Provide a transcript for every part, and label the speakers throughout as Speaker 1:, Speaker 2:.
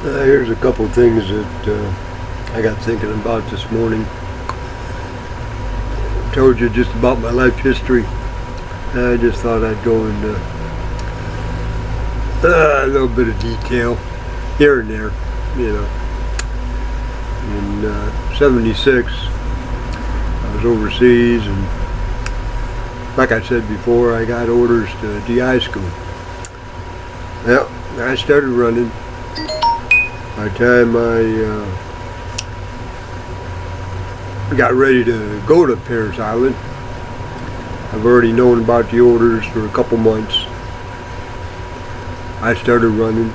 Speaker 1: Here's a couple things that I got thinking about this morning. Told you just about my life history. I just thought I'd go into a little bit of detail here and there, you know. In '76, I was overseas, and like I said before, I got orders to DI school. Well, I started running. By the time I got ready to go to Parris Island, I've already known about the orders for a couple months. I started running.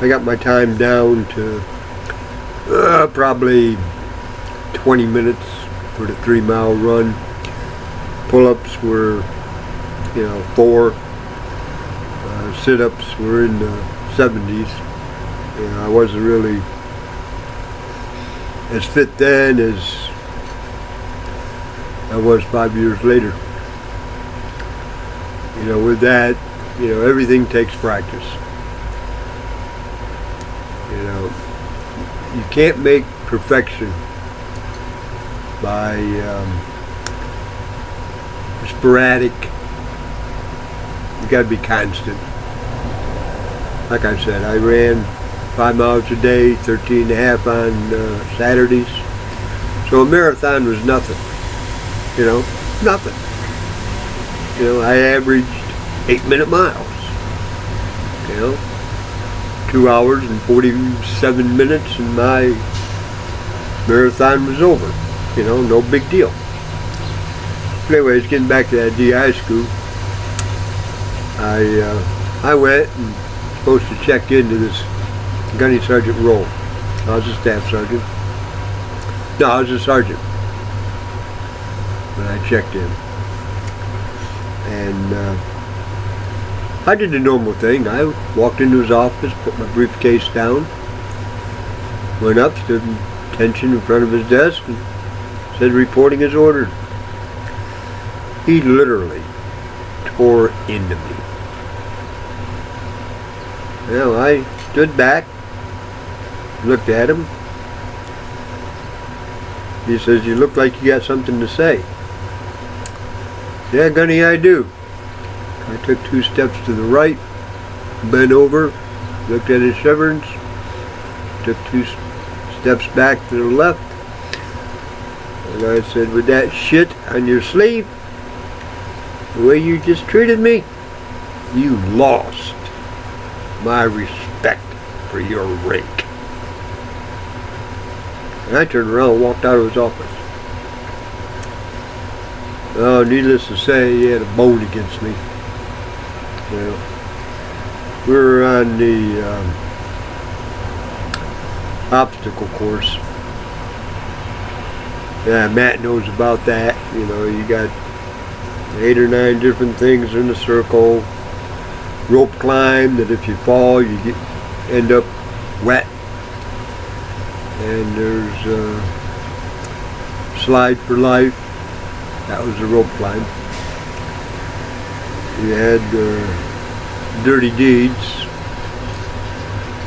Speaker 1: I got my time down to probably 20 minutes for the 3-mile run. Pull-ups were, 4. Sit-ups were in the 70s. I wasn't really as fit then as I was 5 years later. With that, everything takes practice. You can't make perfection by sporadic. You got to be constant. Like I said, I ran 5 miles a day, 13 and a half on Saturdays. So a marathon was nothing. Nothing. I averaged 8-minute miles. 2 hours and 47 minutes and my marathon was over. No big deal. But anyways, getting back to that DI school, I went and supposed to check into this gunny sergeant role. I was a staff sergeant. No, I was a sergeant when I checked in. And I did the normal thing. I walked into his office, put my briefcase down, went up, stood in attention in front of his desk, and said, reporting as ordered. He literally tore into me. Well, I stood back, looked at him. He says, you look like you got something to say. Yeah, Gunny, I do. I took 2 steps to the right, bent over, looked at his chevrons, took 2 steps back to the left, and I said, with that shit on your sleeve, the way you just treated me, you lost my respect for your rank. And I turned around and walked out of his office. Oh, needless to say, he had a bone against me. We were on the obstacle course. Yeah, Matt knows about that. You got 8 or 9 different things in a circle. Rope climb that if you fall, you end up wet. And there's slide for life. That was the rope climb. You had dirty deeds,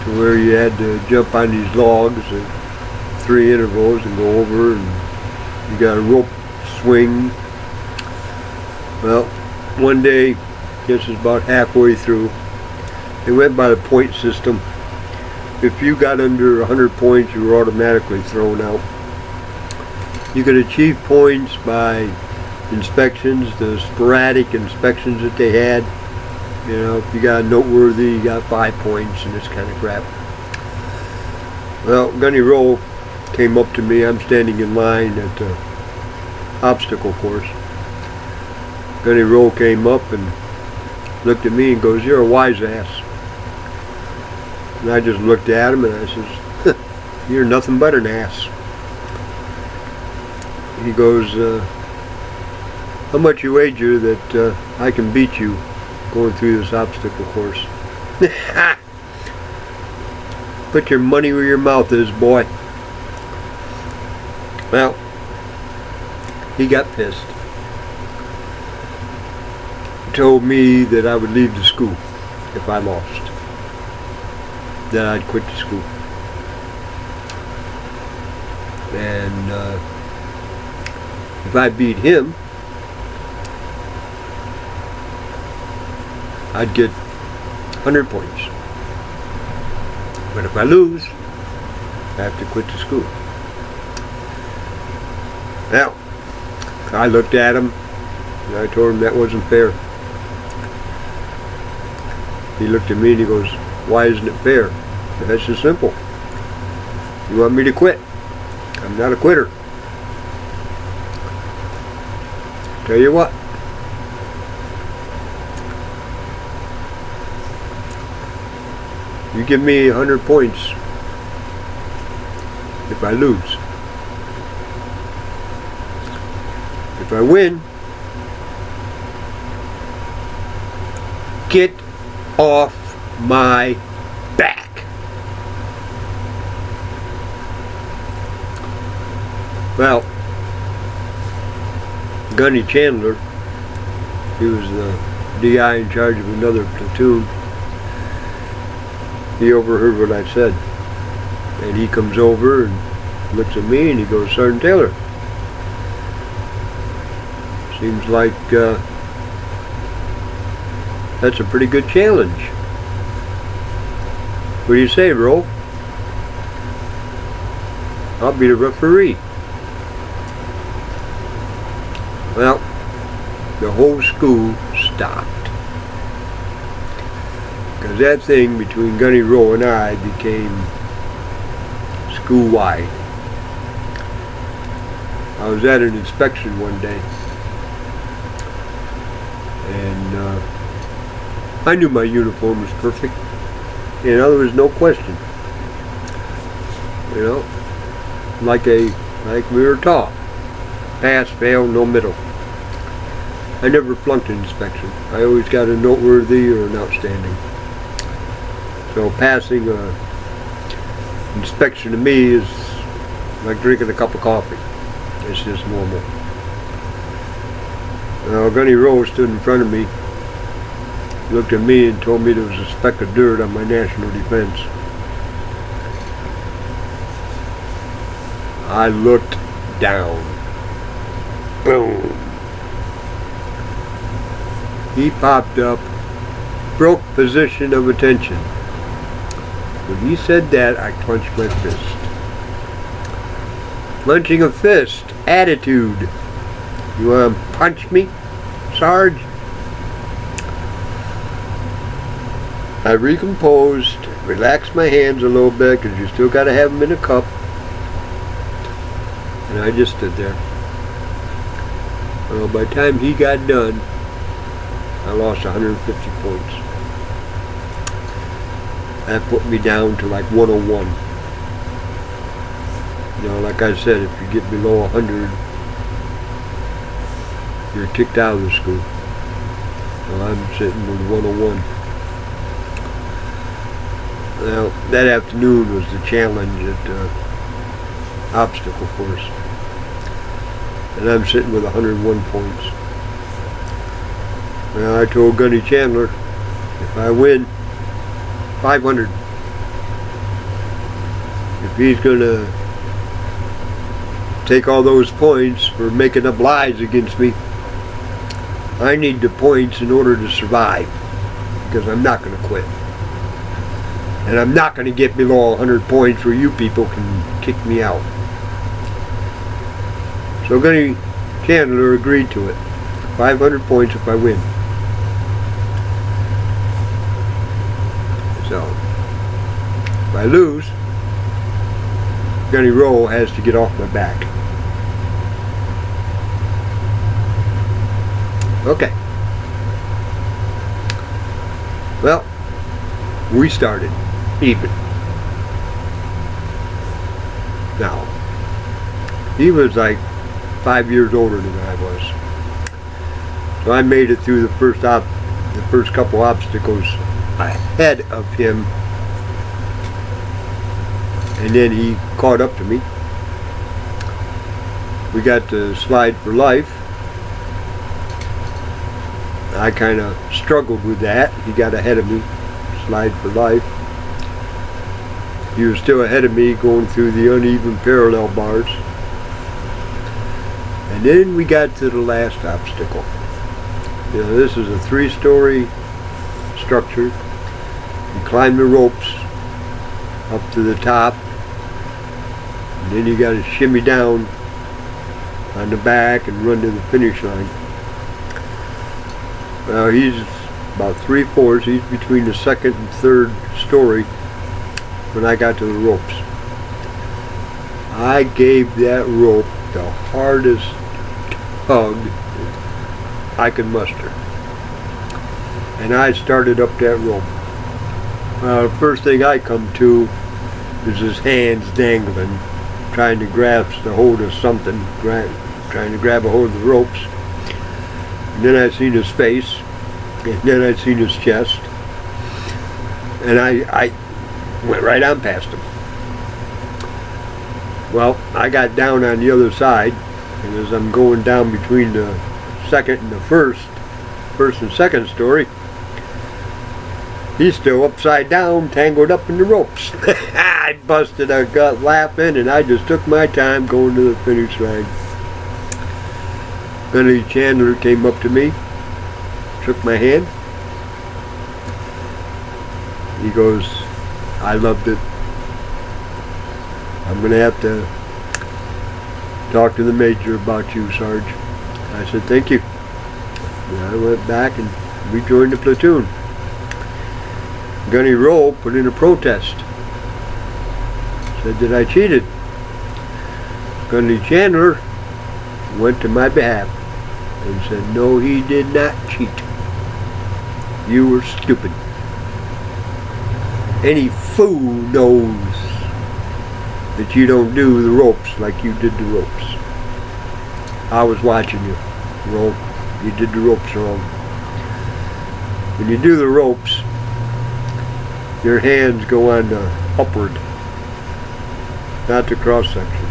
Speaker 1: to where you had to jump on these logs at 3 intervals and go over, and you got a rope swing. Well, one day, I guess it's about halfway through, they went by the point system. If you got under 100 points, you were automatically thrown out. You could achieve points by inspections, the sporadic inspections that they had. If you got noteworthy, you got 5 points and this kind of crap. Well, Gunny Roll came up to me. I'm standing in line at the obstacle course. Gunny Roll came up and looked at me and goes, you're a wise ass. And I just looked at him and I says, you're nothing but an ass. He goes, how much you wager that I can beat you going through this obstacle course? Put your money where your mouth is, boy. Well, he got pissed. He told me that I would leave the school if I lost. that I'd quit the school. And if I beat him, I'd get 100 points. But if I lose, I have to quit the school. Now, I looked at him and I told him that wasn't fair. He looked at me and he goes, "Why isn't it fair?" That's just simple. You want me to quit? I'm not a quitter. Tell you what. You give me 100 points if I lose. If I win, get off my back. Well, Gunny Chandler, he was the DI in charge of another platoon. He overheard what I said. And he comes over and looks at me and he goes, "Sergeant Taylor, seems like that's a pretty good challenge. What do you say, Ro? I'll be the referee." Well, the whole school stopped. Because that thing between Gunny Rowe and I became school-wide. I was at an inspection one day, and I knew my uniform was perfect. You know, there was no question. You know, like we were taught. Pass, fail, no middle. I never flunked an inspection. I always got a noteworthy or an outstanding. So passing an inspection to me is like drinking a cup of coffee. It's just normal. Now, Gunny Rowe stood in front of me, looked at me and told me there was a speck of dirt on my national defense. I looked down. Boom. He popped up, broke position of attention. When he said that, I clenched my fist. Clenching a fist, attitude. You want to punch me, Sarge? I recomposed, relaxed my hands a little bit because you still got to have them in a cup. And I just stood there. Well, by the time he got done, I lost 150 points. That put me down to like 101. You know, like I said, if you get below 100, you're kicked out of the school. Well, I'm sitting with 101. Well, that afternoon was the challenge at obstacle course. And I'm sitting with 101 points. Well, I told Gunny Chandler, if I win, 500. If he's going to take all those points for making up lies against me, I need the points in order to survive, because I'm not going to quit. And I'm not going to get below 100 points where you people can kick me out. So Gunny Chandler agreed to it. 500 points if I win. So, if I lose, Gunny Rowe has to get off my back. Okay. Well, we started even. Now, he was like 5 years older than I was. So I made it through the first couple obstacles ahead of him, and then he caught up to me. We got to slide for life. I kind of struggled with that. He got ahead of me, slide for life. He was still ahead of me going through the uneven parallel bars. And then we got to the last obstacle. You know, this is a 3-story structure. You climb the ropes up to the top, and then you got to shimmy down on the back and run to the finish line. Well, he's about 3/4. He's between the 2nd and 3rd story when I got to the ropes. I gave that rope the hardest tug I could muster, and I started up that rope. The first thing I come to is his hands dangling, trying to grasp the hold of something, trying to grab a hold of the ropes. And then I seen his face, and then I seen his chest, and I went right on past him. Well, I got down on the other side, and as I'm going down between the 2nd and the 1st and 2nd story, he's still upside down, tangled up in the ropes. I busted a gut laughing, and I just took my time going to the finish line. Gunny Chandler came up to me, shook my hand. He goes, "I loved it. I'm going to have to talk to the major about you, Sarge." I said, "Thank you." And I went back and rejoined the platoon. Gunny Rowe put in a protest. Said that I cheated. Gunny Chandler went to my behalf and said, "No, he did not cheat. You were stupid. Any fool knows that you don't do the ropes like you did the ropes. I was watching you, Rope. You did the ropes wrong. When you do the ropes, your hands go on the upward, not the cross section.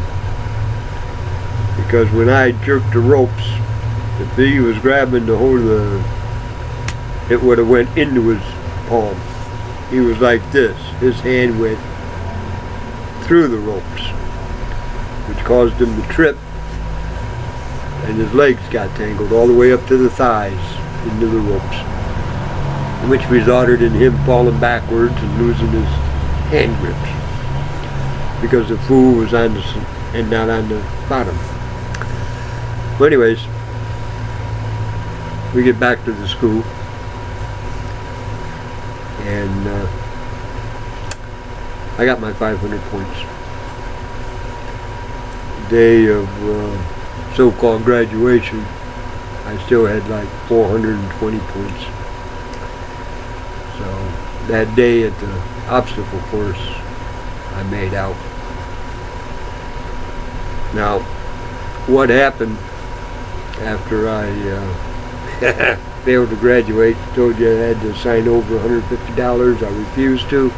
Speaker 1: Because when I jerked the ropes, if he was grabbing the hold of the, it would have went into his palm. He was like this. His hand went through the ropes, which caused him to trip, and his legs got tangled all the way up to the thighs into the ropes, which resulted in him falling backwards and losing his hand grips because the fool was on the and not on the bottom. Well, anyways, we get back to the school, and I got my 500 points. The day of so-called graduation, I still had like 420 points. So that day at the obstacle course, I made out. Now, what happened after I failed to graduate? Told you I had to sign over $150. I refused to.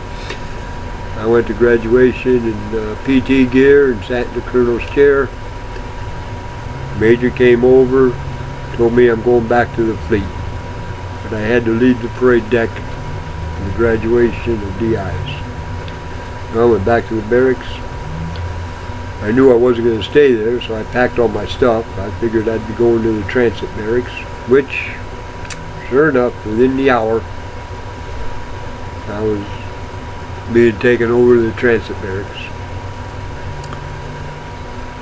Speaker 1: I went to graduation in PT gear and sat in the colonel's chair. Major came over, told me I'm going back to the fleet, but I had to leave the parade deck for the graduation of DIs. I went back to the barracks. I knew I wasn't going to stay there, so I packed all my stuff. I figured I'd be going to the transit barracks, which, sure enough, within the hour, I was being taken over to the transit barracks.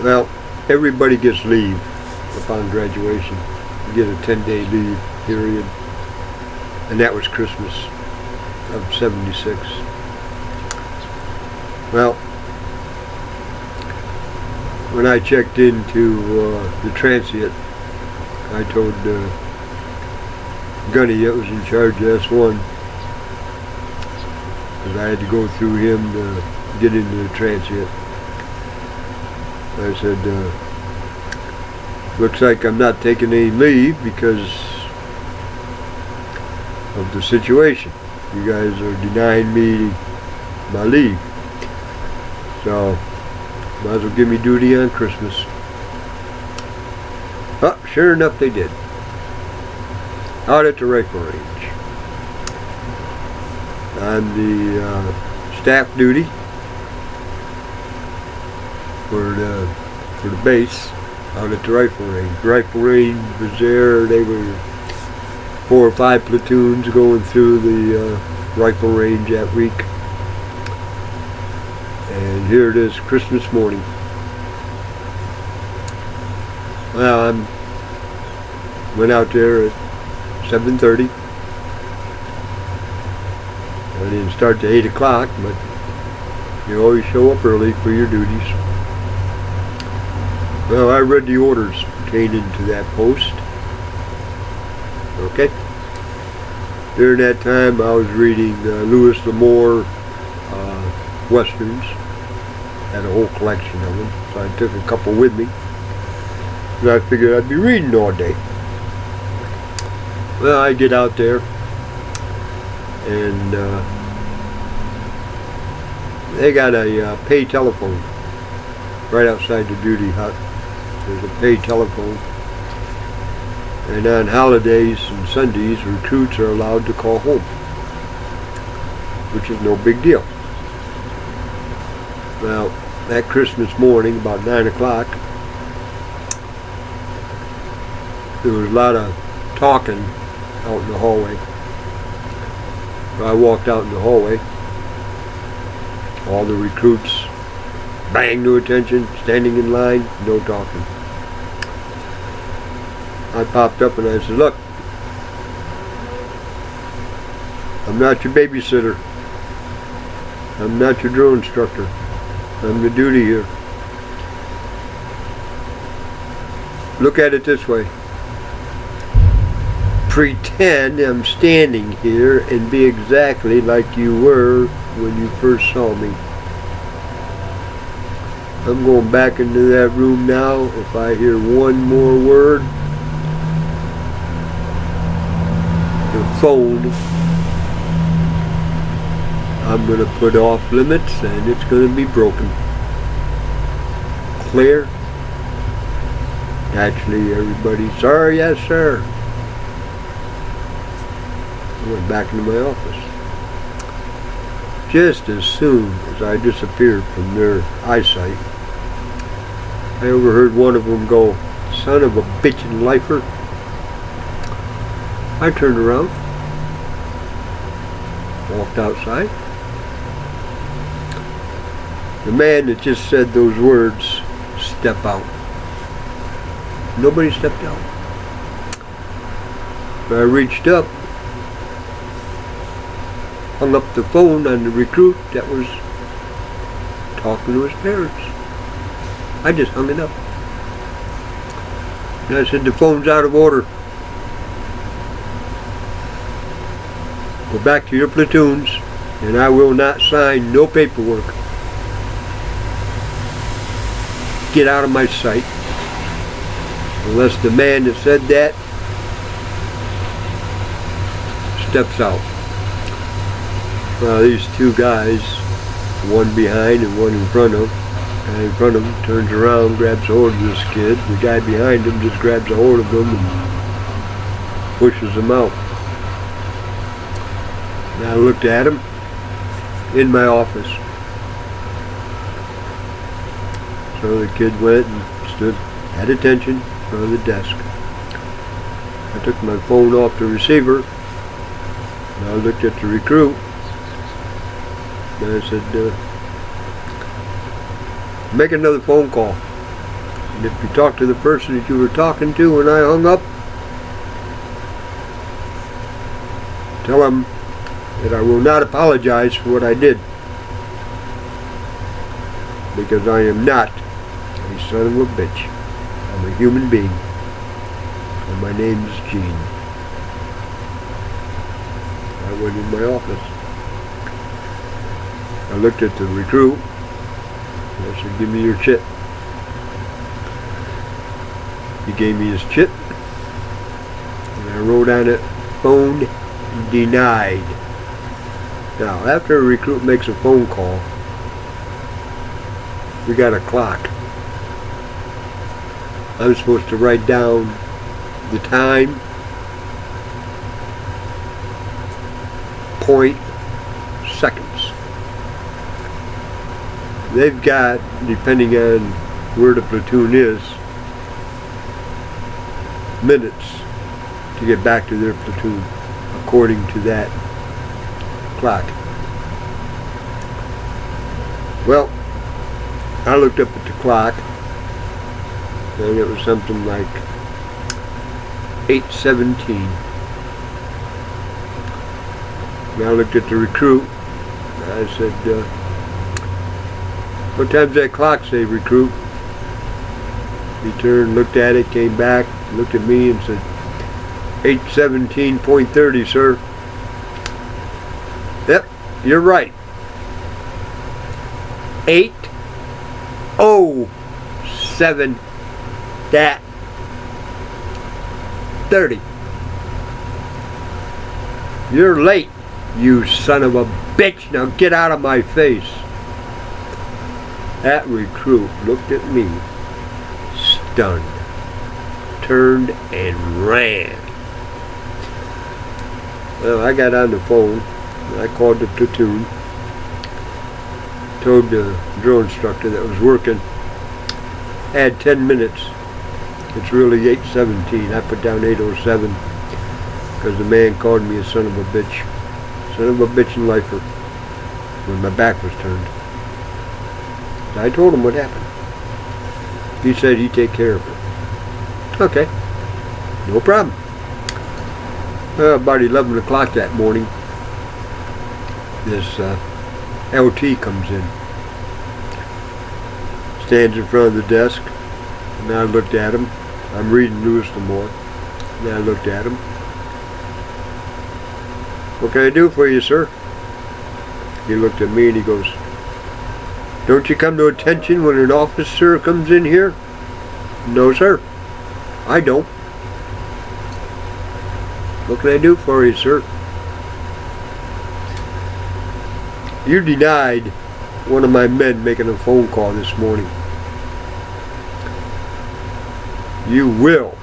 Speaker 1: Well, everybody gets leave upon graduation. You get a 10-day leave period, and that was Christmas of '76. Well, when I checked into the transient, I told Gunny that was in charge of S1, because I had to go through him to get into the transient. I said, looks like I'm not taking any leave because of the situation. You guys are denying me my leave. So, might as well give me duty on Christmas. Oh, sure enough they did. Out at the rifle range. On the staff duty, for the base out at the rifle range. The rifle range was there. They were 4 or 5 platoons going through the rifle range that week. And here it is, Christmas morning. Well, went out there at 7:30. I didn't start till 8 o'clock, but you always show up early for your duties. Well, I read the orders pertaining to that post. Okay. During that time, I was reading Louis L'Amour westerns. Had a whole collection of them, so I took a couple with me. And I figured I'd be reading all day. Well, I get out there, and they got a pay telephone right outside the duty hut. There's a pay telephone. And on holidays and Sundays, recruits are allowed to call home, which is no big deal. Well, that Christmas morning, about 9 o'clock, there was a lot of talking out in the hallway. I walked out in the hallway. All the recruits, bang, to attention, standing in line, no talking. I popped up and I said, look, I'm not your babysitter. I'm not your drill instructor. I'm the duty here. Look at it this way. Pretend I'm standing here and be exactly like you were when you first saw me. I'm going back into that room now. If I hear one more word, the phone, I'm going to put off limits and it's going to be broken. Clear? Naturally, everybody, sir, yes, sir. I went back into my office. Just as soon as I disappeared from their eyesight, I overheard one of them go, son of a bitchin' lifer. I turned around, walked outside. The man that just said those words, step out. Nobody stepped out. I reached up, hung up the phone on the recruit that was talking to his parents. I just hung it up. And I said, the phone's out of order. Go back to your platoons, and I will not sign no paperwork. Get out of my sight. Unless the man that said that steps out. Well, these two guys, one behind and one in front of, the guy in front of him turns around, grabs hold of this kid. The guy behind him just grabs a hold of him and pushes him out. And I looked at him in my office. So the kid went and stood at attention in front of the desk. I took my phone off the receiver and I looked at the recruit and I said, make another phone call. And if you talk to the person that you were talking to when I hung up, tell him that I will not apologize for what I did. Because I am not a son of a bitch. I'm a human being. And my name is Gene. I went in my office. I looked at the recruit. I said, give me your chit. He gave me his chit. And I wrote on it, phone denied. Now, after a recruit makes a phone call, we got a clock. I'm supposed to write down the time, point, seconds. they've got, depending on where the platoon is, minutes to get back to their platoon according to that clock. Well, I looked up at the clock and it was something like 8:17. And I looked at the recruit. I said, what time's that clock say, recruit? He turned, looked at it, came back, looked at me and said, 8:17.30, sir. Yep, you're right. 8:07 that 30. You're late, you son of a bitch. Now get out of my face. That recruit looked at me, stunned, turned and ran. Well, I got on the phone. I called the platoon, told the drill instructor that was working, had 10 minutes. It's really 8:17. I put down 8:07 because the man called me a son of a bitch. Son of a bitch and lifer when my back was turned. I told him what happened. He said he'd take care of it. Okay, no problem. About 11 o'clock that morning, this LT comes in, stands in front of the desk, and I looked at him. I'm reading Louis L'Amour, and I looked at him. What can I do for you, sir? He looked at me and he goes, don't you come to attention when an officer comes in here? No, sir, I don't. What can I do for you, sir? You denied one of my men making a phone call this morning. You will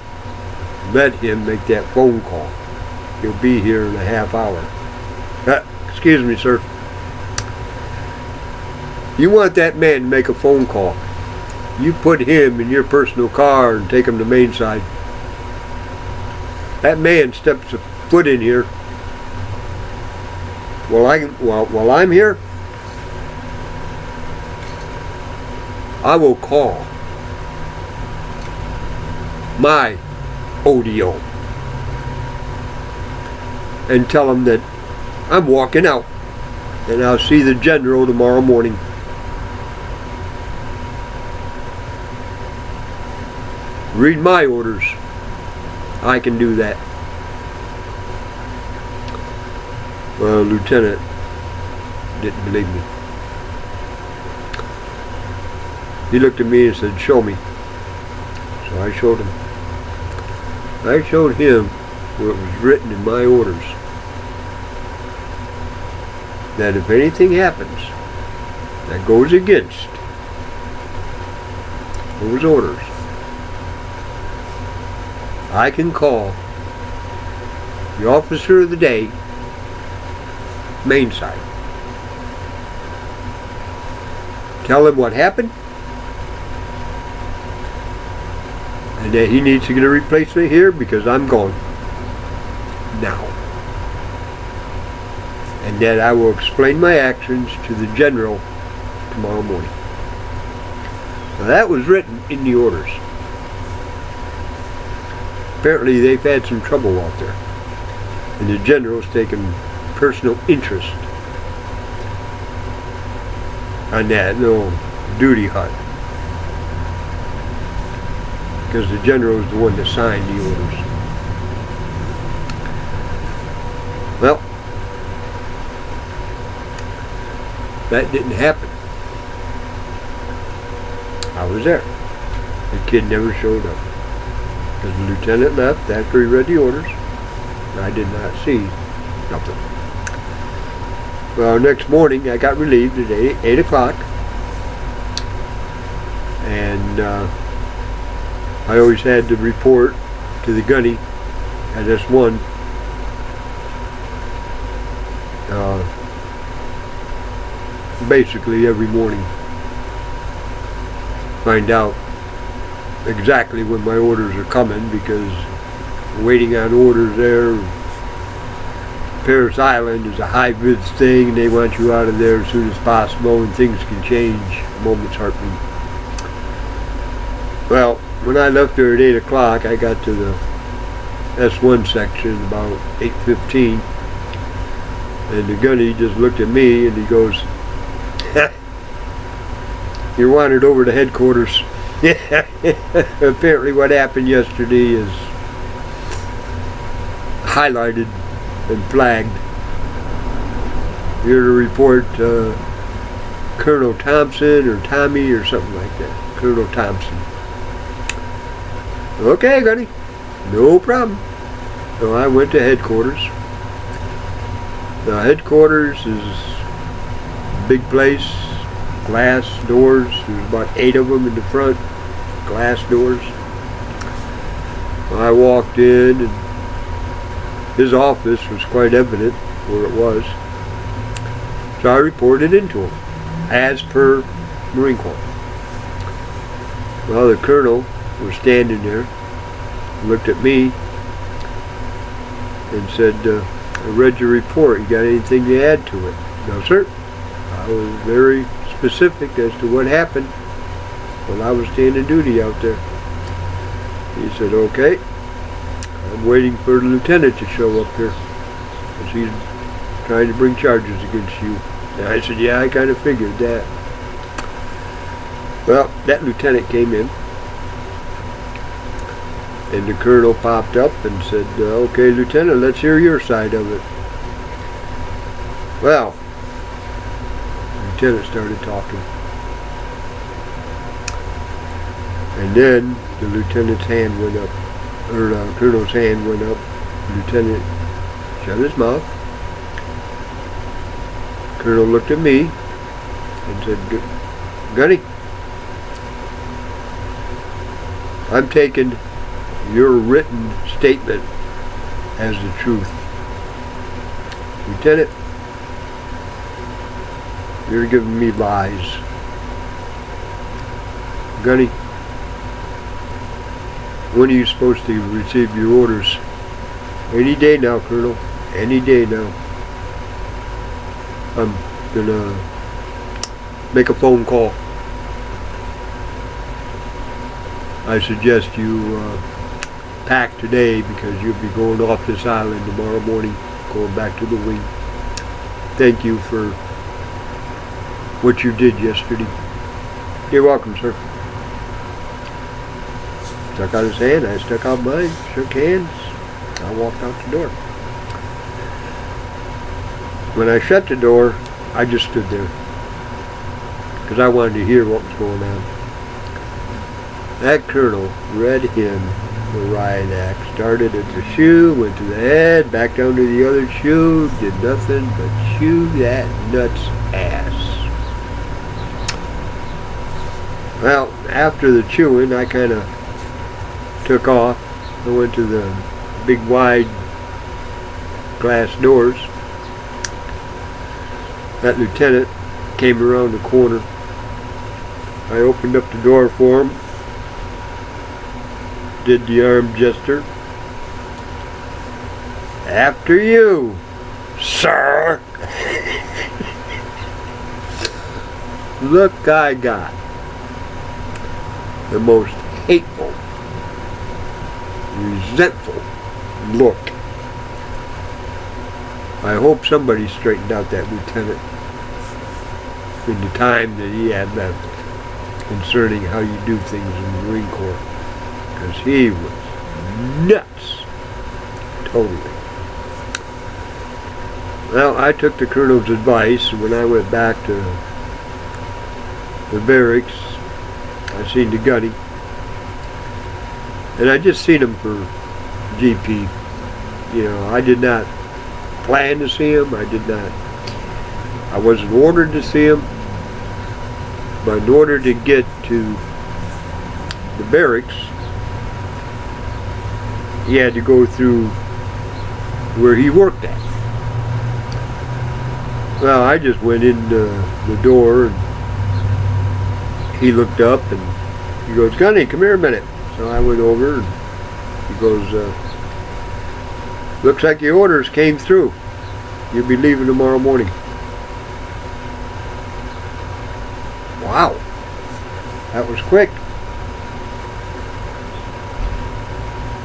Speaker 1: let him make that phone call. He'll be here in a half hour. Excuse me, sir. You want that man to make a phone call. You put him in your personal car and take him to Mainside. That man steps a foot in here while I'm here. I will call my ODO and tell him that I'm walking out and I'll see the general tomorrow morning. Read my orders. I can do that. Well, Lieutenant didn't believe me. He looked at me and said, show me. So I showed him. I showed him where it was written in my orders that if anything happens that goes against those orders, I can call the officer of the day, Mainside. Tell him what happened and that he needs to get a replacement here because I'm gone now. And that I will explain my actions to the general tomorrow morning. Now that was written in the orders. Apparently they've had some trouble out there, and the general's taken personal interest on that little duty hut because the general is the one that signed the orders. Well, that didn't happen. I was there. The kid never showed up. Because the lieutenant left after he read the orders. I did not see nothing. Well, next morning I got relieved at 8 o'clock. And I always had to report to the gunny at S1 basically every morning. find out exactly when my orders are coming, because waiting on orders there, Parris Island is a high-vis thing, and they want you out of there as soon as possible, and things can change a moment's heartbeat. Well, when I left there at 8 o'clock, I got to the S1 section about 8:15, and the gunny just looked at me and he goes, "You're wanted over to headquarters." Apparently what happened yesterday is highlighted and flagged. You're to report Colonel Thompson or Tommy or something like that. Colonel Thompson. Okay, Gunny, no problem. So I went to headquarters. Now headquarters is a big place, glass doors. There's about 8 of them in the front, glass doors. I walked in, and his office was quite evident where it was. So I reported into him, as per Marine Corps. Well, the colonel was standing there, looked at me, and said, "I read your report. You got anything to add to it?" "No, sir." I was very specific as to what happened while I was standing duty out there. He said, "Okay, I'm waiting for the lieutenant to show up here, because he's trying to bring charges against you." And I said, "Yeah, I kind of figured that." Well, that lieutenant came in, and the colonel popped up and said, "Okay, Lieutenant, let's hear your side of it." Well, the lieutenant started talking. And then the lieutenant's hand went up, or the colonel's hand went up. The lieutenant shut his mouth. The colonel looked at me and said, "Gunny, I'm taking your written statement as the truth. Lieutenant, you're giving me lies. Gunny, when are you supposed to receive your orders?" "Any day now, Colonel. Any day now. I'm gonna make a phone call. I suggest you pack today, because you'll be going off this island tomorrow morning, going back to the wing. Thank you for what you did yesterday." "You're welcome, sir." Stuck out his hand, I stuck out mine, shook hands, I walked out the door. When I shut the door, I just stood there, because I wanted to hear what was going on. That colonel read him the riot act, started at the shoe, went to the head, back down to the other shoe, did nothing but chew that nut's ass. Well, after the chewing, I kind of took off. I went to the big wide glass doors. That lieutenant came around the corner. I opened up the door for him, did the arm gesture. "After you, sir." Look, I got the most hateful, resentful look. I hope somebody straightened out that lieutenant in the time that he had left concerning how you do things in the Marine Corps, because he was nuts, totally. Well, I took the colonel's advice, and when I went back to the barracks, I seen the gunny, and I just seen him for GP. You know, I did not plan to see him. I wasn't ordered to see him, but in order to get to the barracks, he had to go through where he worked at. Well, I just went in the door, and he looked up and He goes, Gunny, come here a minute. So I went over and he goes, looks like your orders came through. You'll be leaving tomorrow morning. Wow. That was quick.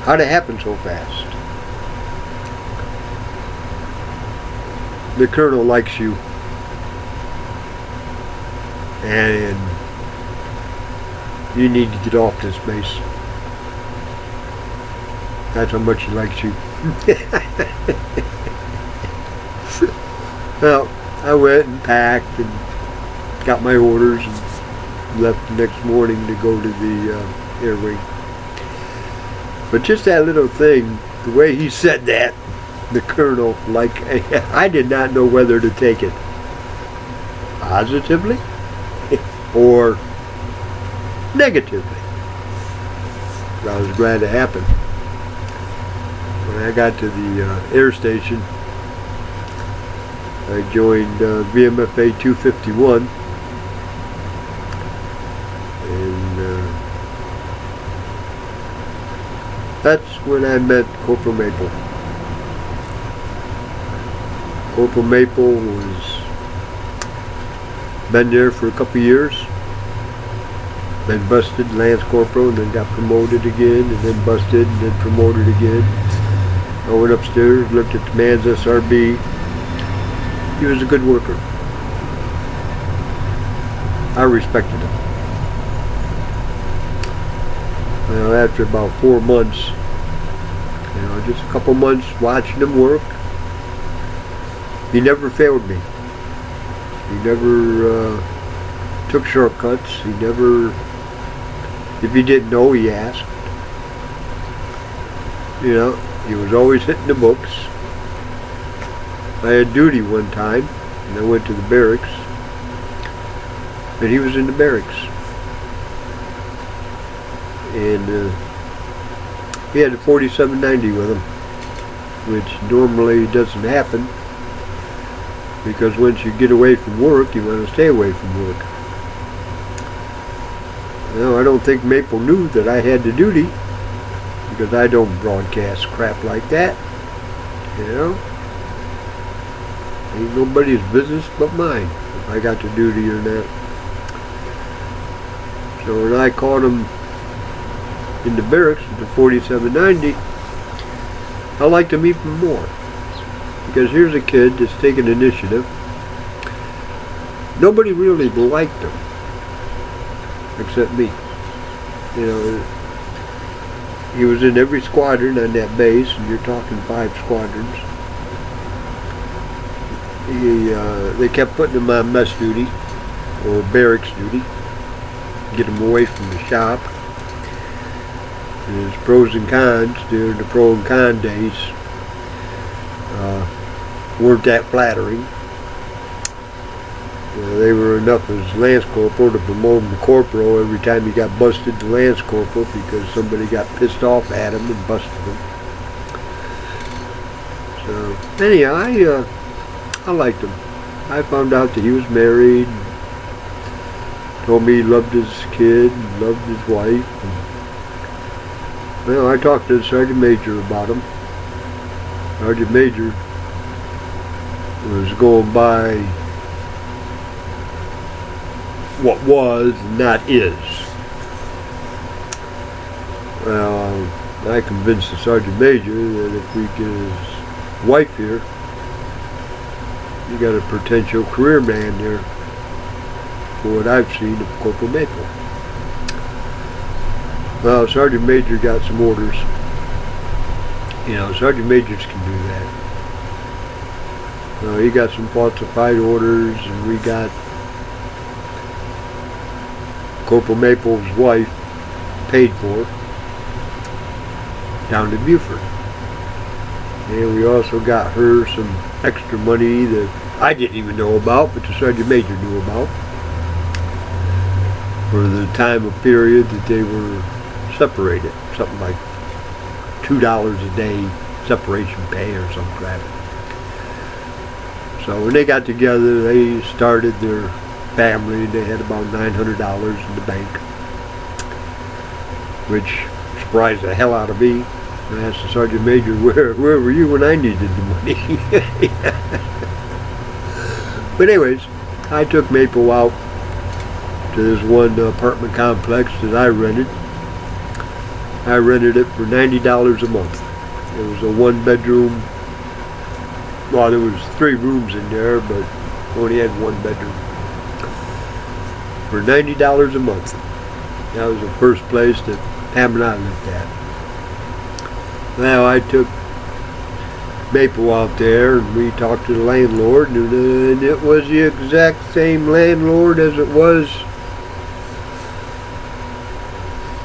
Speaker 1: How'd it happen so fast? The colonel likes you. And you need to get off this base. That's how much he likes you. Well, I went and packed and got my orders and left the next morning to go to the air wing. But just that little thing, the way he said that, the colonel, like, I did not know whether to take it positively or negatively. I was glad it happened. When I got to the air station, I joined VMFA 251, and that's when I met Corporal Maple. Corporal Maple was been there for a couple years, been busted, Lance Corporal, and then got promoted again, and then busted, and then promoted again. I went upstairs, looked at the man's SRB. He was a good worker. I respected him. Well, after about 4 months, just a couple months watching him work, he never failed me. He never took shortcuts. He never, if he didn't know, he asked. He was always hitting the books. I had duty one time, and I went to the barracks, and he was in the barracks. And he had a 4790 with him, which normally doesn't happen, because once you get away from work, you want to stay away from work. I don't think Maple knew that I had the duty, because I don't broadcast crap like that. Ain't nobody's business but mine if I got the duty or not. So when I caught him in the barracks with the 4790, I liked him even more. Because here's a kid that's taking initiative. Nobody really liked him except me. He was in every squadron on that base, and you're talking 5 squadrons. They kept putting him on mess duty or barracks duty, get him away from the shop. And his pros and cons during the pro and con days weren't that flattering. They were enough as Lance Corporal to promote him to Corporal every time he got busted to Lance Corporal because somebody got pissed off at him and busted him. So anyhow, I liked him. I found out that he was married, told me he loved his kid, and loved his wife. And, I talked to the Sergeant Major about him. Sergeant Major was going by what was, not is. Well, I convinced the Sergeant Major that if we get his wife here, you got a potential career man there for what I've seen of Corporal Maple. Well, Sergeant Major got some orders. Sergeant Majors can do that. He got some falsified orders, and we got Corporal Maple's wife paid for down to Buford. And we also got her some extra money that I didn't even know about, but the Sergeant Major knew about, for the time of period that they were separated. Something like $2 a day separation pay or some crap. So when they got together, they started their family. They had about $900 in the bank. which surprised the hell out of me. I asked the Sergeant Major, where were you when I needed the money? But anyways, I took Maple out to this one apartment complex that I rented. I rented it for $90 a month. It was a one-bedroom. Well, there was 3 rooms in there, but only had 1 bedroom. For $90 a month. That was the first place that Pam and I lived at. Now I took Maple out there and we talked to the landlord, and it was the exact same landlord as it was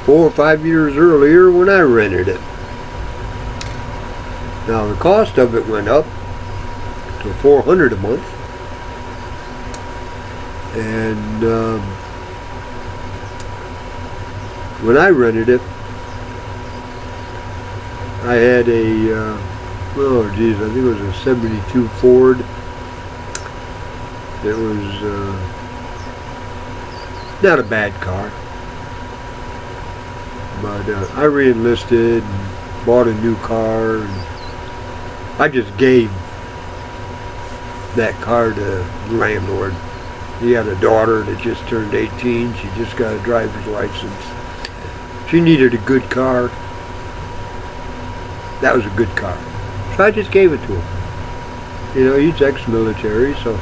Speaker 1: 4 or 5 years earlier when I rented it. Now the cost of it went up to $400 a month, and when I rented it, I had a oh geez, I think it was a '72 Ford. It was not a bad car, but I re-enlisted and bought a new car, and I just gave that car to the landlord. He had a daughter that just turned 18. She just got a driver's license. She needed a good car. That was a good car. So I just gave it to him. You know, he's ex-military, so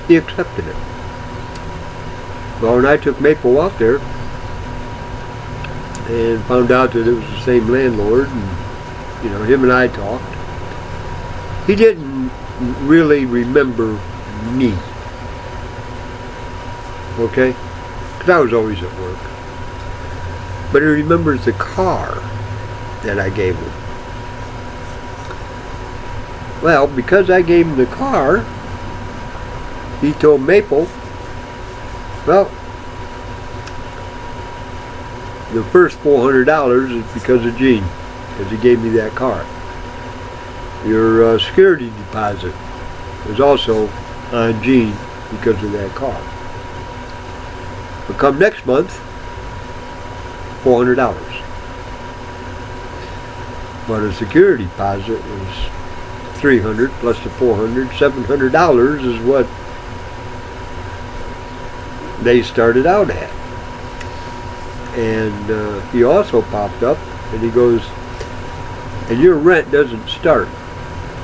Speaker 1: he accepted it. Well, when I took Maple out there and found out that it was the same landlord, and you know, him and I talked, he didn't really remember me. Okay? Because I was always at work. But he remembers the car that I gave him. Well, because I gave him the car, he told Maple, well, the first $400 is because of Gene, because he gave me that car. Your security deposit was also on Gene because of that car. But come next month, $400. But a security deposit was $300 plus the $400, $700 is what they started out at. And he also popped up and he goes, and your rent doesn't start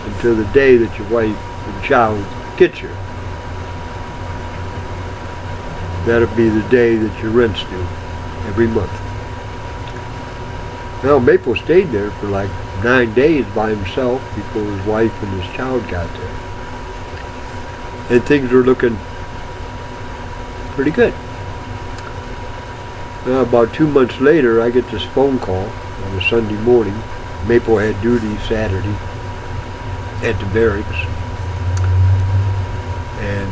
Speaker 1: until the day that your wife and child get you. That'll be the day that your rent's due, every month. Well, Maple stayed there for like 9 days by himself before his wife and his child got there. And things were looking pretty good. Well, about 2 months later, I get this phone call on a Sunday morning. Maple had duty Saturday at the barracks. And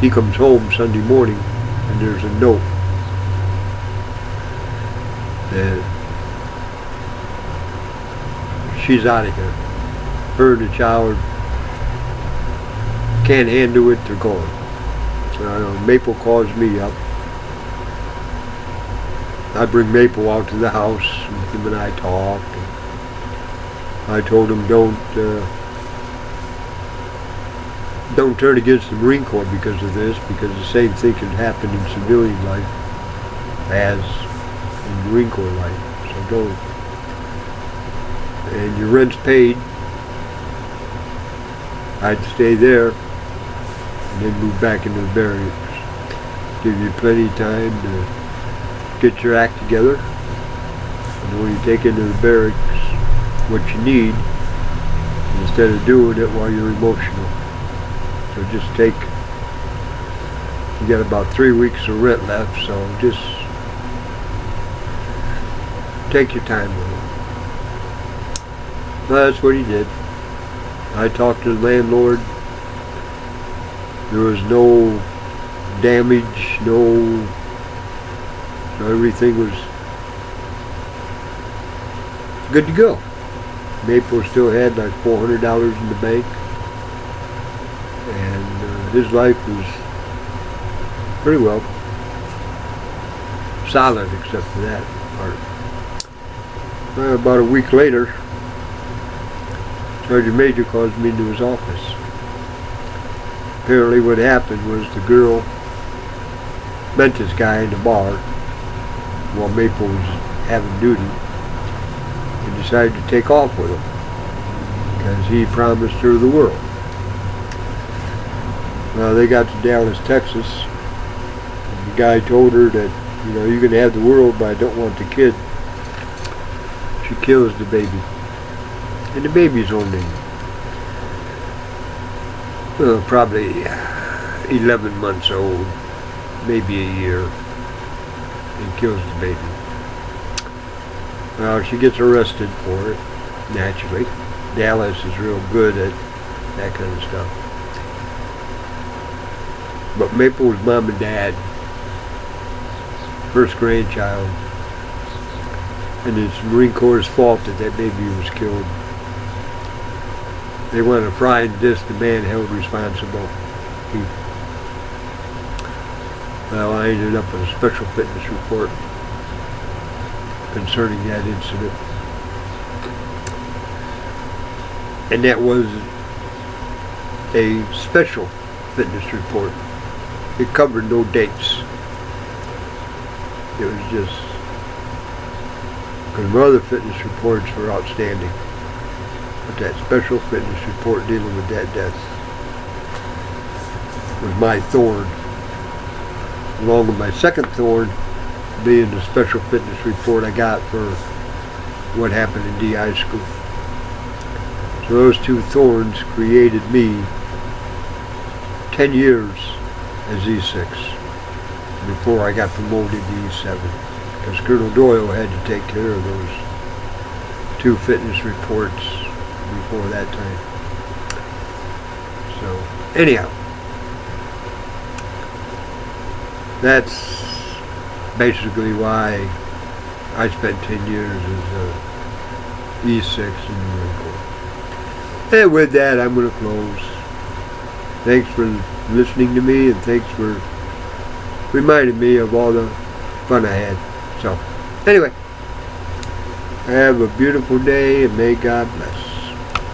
Speaker 1: he comes home Sunday morning and there's a note that she's out of here. Her and the child can't handle it, they're gone. Maple calls me up. I bring Maple out to the house, and him and I talked. And I told him don't turn against the Marine Corps because of this, because the same thing can happen in civilian life as in Marine Corps life. So don't. And your rent's paid. I'd stay there and then move back into the barracks. Give you plenty of time to get your act together. And when you take into the barracks what you need, instead of doing it while you're emotional. So just take, you got about 3 weeks of rent left, so just take your time with it. Well, that's what he did. I talked to the landlord. There was no damage, everything was good to go. Maple still had like $400 in the bank, and his life was pretty well. solid except for that part. Well, about a week later, Sergeant Major calls me into his office. Apparently what happened was the girl met this guy in the bar while Maple was having duty and decided to take off with him because he promised her the world. Well, they got to Dallas, Texas, and the guy told her that, you know, you can have the world, but I don't want the kid. She kills the baby. And the baby's only, well, probably 11 months old, maybe a year, and kills the baby. Well, she gets arrested for it, naturally. Dallas is real good at that kind of stuff. But Maple's mom and dad, first grandchild, and it's Marine Corps' fault that that baby was killed. They want to fry and diss the man held responsible. Well, I ended up with a special fitness report concerning that incident. And that was a special fitness report. It covered no dates. It was just, because my other fitness reports were outstanding. But that special fitness report dealing with that death was my thorn, along with my second thorn being the special fitness report I got for what happened in DI school. So those two thorns created me 10 years as E6 before I got promoted to E7, because Colonel Doyle had to take care of those two fitness reports before that time. So anyhow, that's basically why I spent 10 years as E6 in the Marine Corps. And with that, I'm going to close. Thanks for listening to me, and thanks for reminding me of all the fun I had. So, anyway, have a beautiful day, and may God bless.